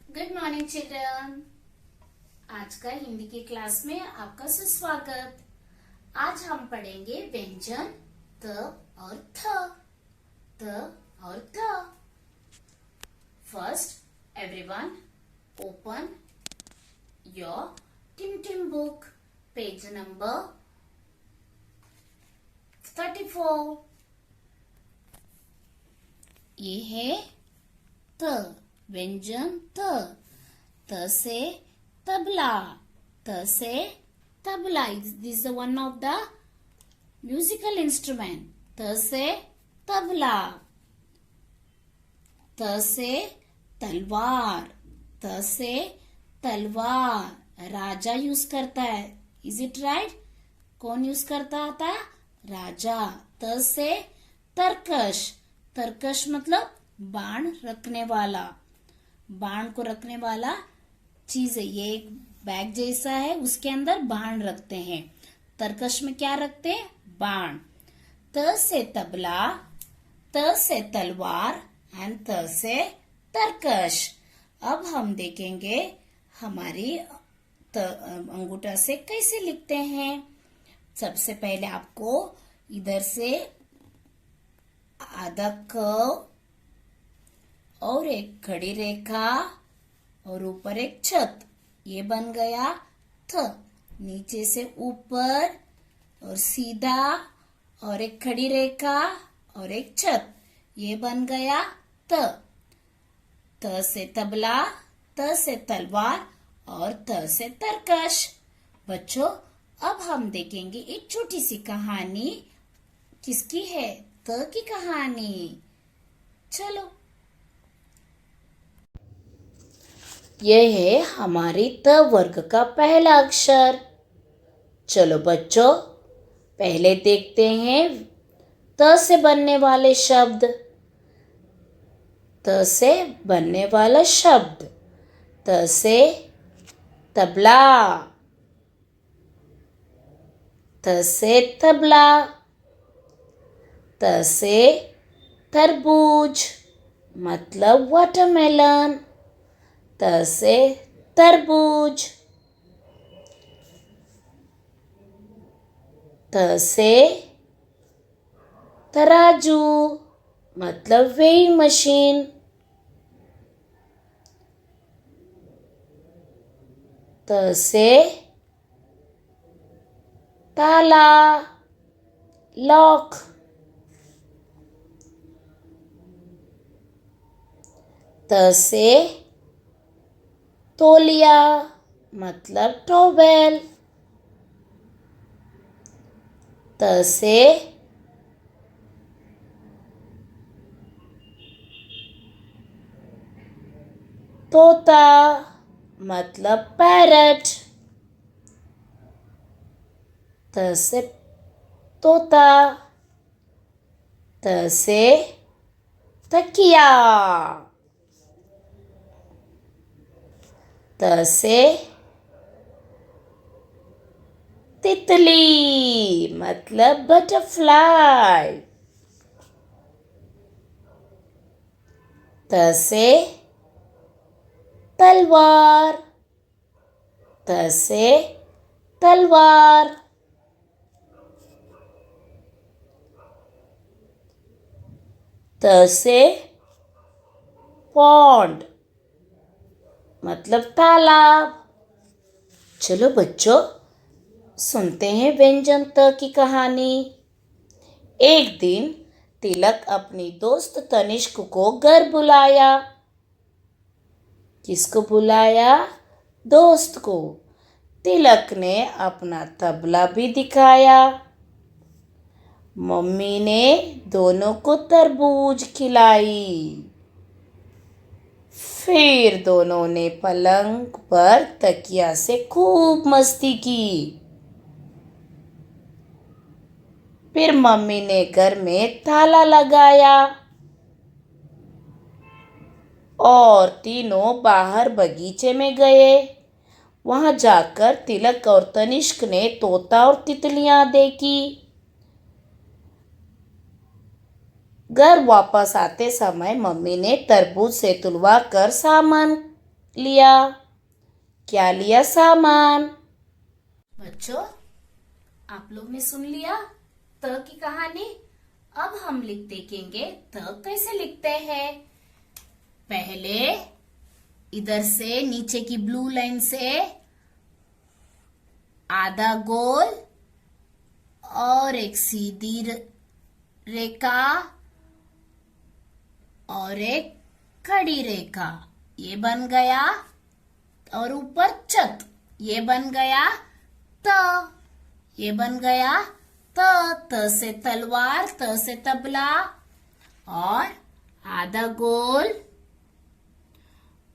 Good morning children. आज का हिंदी की क्लास में आपका सुस्वागत। आज हम पढ़ेंगे व्यंजन त और थ। त और थ। First everyone open your Tim Tim book, page number 34। ये है त, व्यंजन त। त से तबला, त से tabla. This is one of the musical instrument. त से तबला। त से तलवार, त से तलवार। राजा यूज करता है। Is it right? कौन यूज करता था? राजा। त से तरकश, तरकश मतलब बाण रखने वाला, बाण को रखने वाला चीज है। ये एक बैग जैसा है, उसके अंदर बाण रखते हैं। तरकश में क्या रखते हैं? बाण। त से तबला, त से तलवार एंड त से तरकश। अब हम देखेंगे हमारी अंगूठा से कैसे लिखते हैं। सबसे पहले आपको इधर से आधा क और एक खड़ी रेखा और ऊपर एक छत, ये बन गया थ। नीचे से ऊपर और सीधा और एक खड़ी रेखा और एक छत, ये बन गया त। त से तबला, त से तलवार और त से तरकश। बच्चों, अब हम देखेंगे एक छोटी सी कहानी। किसकी है? त की कहानी। चलो, यह है हमारी त वर्ग का पहला अक्षर। चलो बच्चों, पहले देखते हैं त से बनने वाले शब्द। त से बनने वाला शब्द। त से तबला, त से तबला। त से तरबूज मतलब वाटरमेलन, त से तरबूज। त से तराजू मतलब वेइंग मशीन। त से ताला, लॉक। त से तौलिया मतलब टॉवेल। त से तोता मतलब पैरट। त से तोता। त से तकिया। त से तितली मतलब बटरफ्लाई। त से तलवार, त से तलवार। त से पॉन्ड मतलब तालाब। चलो बच्चों, सुनते हैं व्यंजन त की कहानी। एक दिन तिलक अपनी दोस्त तनिष्क को घर बुलाया। किसको बुलाया? दोस्त को। तिलक ने अपना तबला भी दिखाया। मम्मी ने दोनों को तरबूज खिलाई। फिर दोनों ने पलंग पर तकिया से खूब मस्ती की। फिर मम्मी ने घर में ताला लगाया और तीनों बाहर बगीचे में गए। वहां जाकर तिलक और तनिष्क ने तोता और तितलियां देखी। घर वापस आते समय मम्मी ने तरबूज से तुलवा कर सामान लिया? क्या लिया सामान? बच्चों, आप लोग ने सुन लिया त की कहानी। अब हम देखेंगे त कैसे लिखते हैं। पहले इधर से नीचे की ब्लू लाइन से आधा गोल और एक सीधी रेखा और एक खड़ी रेखा, ये बन गया। और ऊपर छत, ये बन गया त। ये बन गया त से तलवार, त से तबला। और आधा गोल,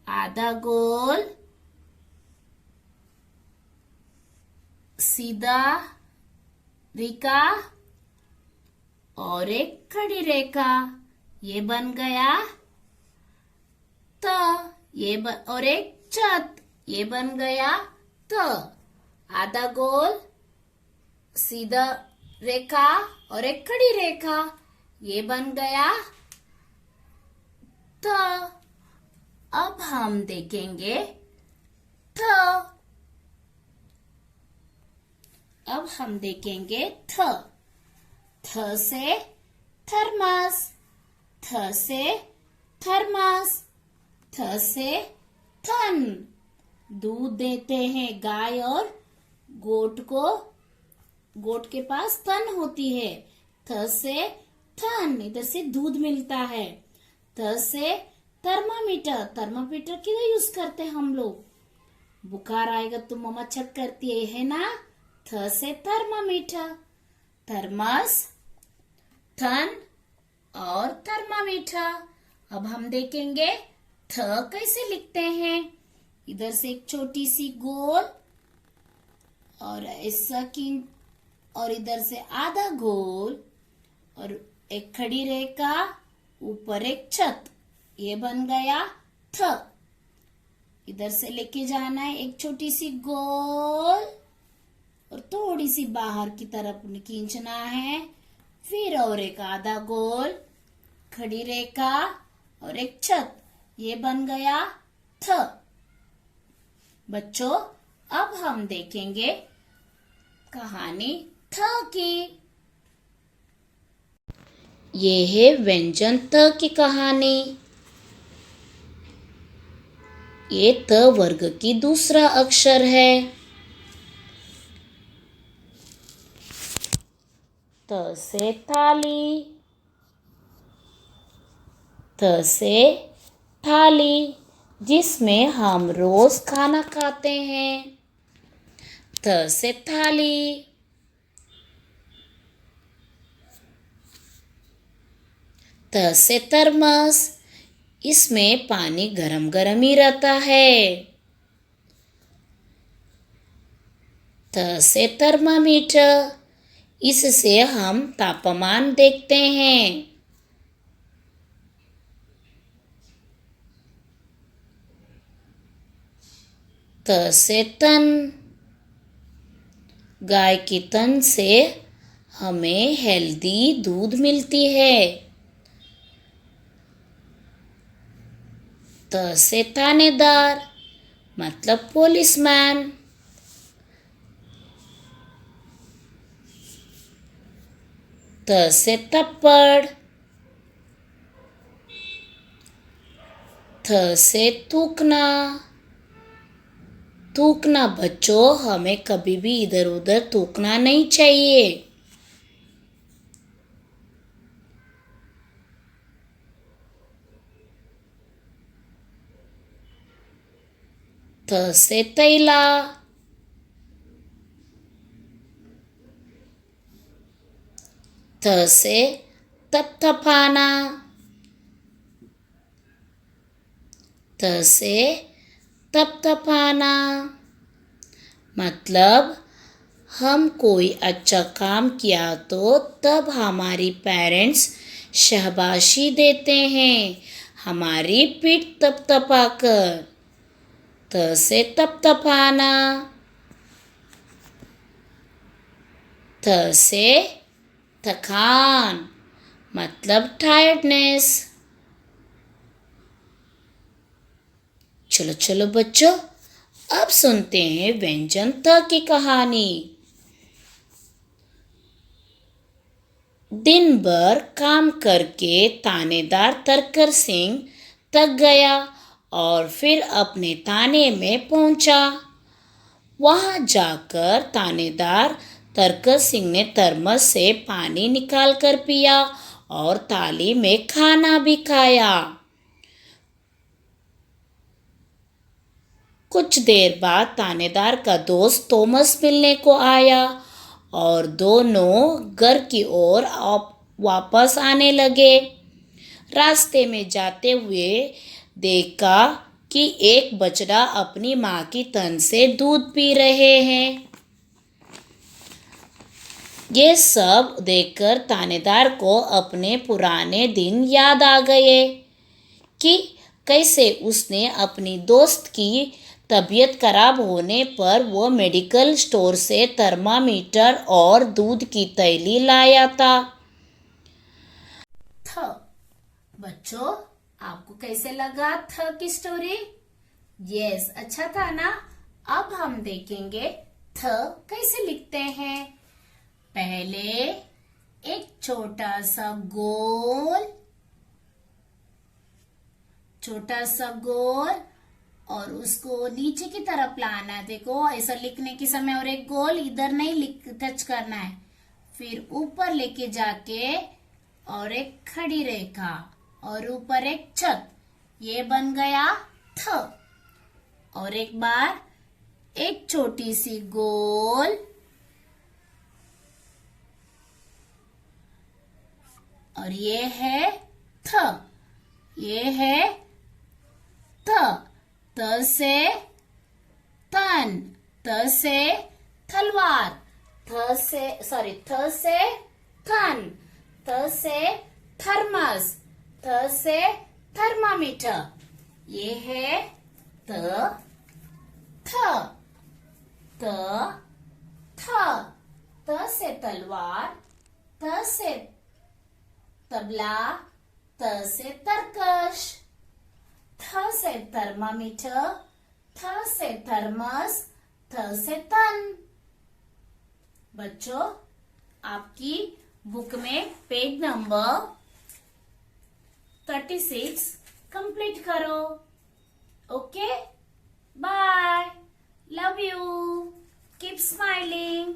आधा गोल, सीधा रेखा और एक खड़ी रेखा, ये बन गया त। और एक छत, ये बन गया त। आधा गोल, सीधा रेखा और एक खड़ी रेखा, ये बन गया त। अब हम देखेंगे थ। अब हम देखेंगे थ। थ से थर्मस, थ से थर्मस, थ से थन। दूध देते हैं गाय और गोट को। गोट के पास थन होती है। थ से थन, इधर से दूध मिलता है। थ से थर्मामीटर, थर्मामीटर क्यों यूज करते हैं हम लोग? बुखार आएगा तो मम्मा चेक करती है ना। थ से थर्मामीटर, थर्मस, थन और थर्मामीटर। अब हम देखेंगे थ कैसे लिखते हैं। इधर से एक छोटी सी गोल और ऐसा की, और इधर से आधा गोल और एक खड़ी रेखा, ऊपर एक छत, ये बन गया थ। इधर से लेके जाना है एक छोटी सी गोल और थोड़ी सी बाहर की तरफ खींचना है। फिर और एक आधा गोल, खड़ी रेखा और एक छत, ये बन गया थ। बच्चों, अब हम देखेंगे कहानी थ की। ये है व्यंजन त की कहानी। ये त वर्ग की दूसरा अक्षर है। त से थाली, त से थाली, जिसमें हम रोज खाना खाते हैं। थ से थाली। त से थर्मस, इसमें पानी गरम गरम ही रहता है। थ से थर्मामीटर, इससे हम तापमान देखते हैं। त से तन, गाय की तन से हमें हेल्दी दूध मिलती है। त से थानेदार, मतलब पुलिसमैन। त से थप्पड़, थ से थूकना। थूकना बच्चों, हमें कभी भी इधर उधर थूकना नहीं चाहिए। थ से थैला, थ से थपथपाना, थ से थपथपाना, मतलब हम कोई अच्छा काम किया तो तब हमारी पेरेंट्स शाबाशी देते हैं, हमारी पीठ थपथपाकर। त से थपथपाना, थ से थकान, मतलब टायर्डनेस। चलो चलो बच्चों, अब सुनते हैं व्यंजन त की कहानी। दिन भर काम करके थानेदार तरकर सिंह थक गया और फिर अपने थाने में पहुंचा। वहां जाकर थानेदार तरकर सिंह ने थर्मस से पानी निकाल कर पिया और थाली में खाना भी खाया। कुछ देर बाद थानेदार का दोस्त थॉमस मिलने को आया और दोनों घर की ओर वापस आने लगे। रास्ते में जाते हुए देखा कि एक बछड़ा अपनी माँ की तन से दूध पी रहे हैं। ये सब देखकर थानेदार को अपने पुराने दिन याद आ गए कि कैसे उसने अपनी दोस्त की तबीयत खराब होने पर वो मेडिकल स्टोर से थर्मामीटर और दूध की थैली लाया था। बच्चों, आपको कैसे लगा थ की स्टोरी? यस, अच्छा था ना। अब हम देखेंगे थ कैसे लिखते हैं। पहले एक छोटा सा गोल और उसको नीचे की तरफ लाना। देखो ऐसा लिखने के समय, और एक गोल इधर नहीं टच करना है। फिर ऊपर लेके जाके और एक खड़ी रेखा और ऊपर एक छत, ये बन गया थ। और एक बार एक छोटी सी गोल और ये है थ, ये है थ। त से तन, त से तलवार, थ से थन, थ से थर्मस, थ से थर्मामीटर। ये है त थ, त थ। त से तलवार, त से तबला, त से तरकश, थ से थर्मामीटर, थ से थर्मस, थ से तन। बच्चों, आपकी बुक में पेज नंबर 36 कंप्लीट करो। Okay, bye, love you, keep smiling.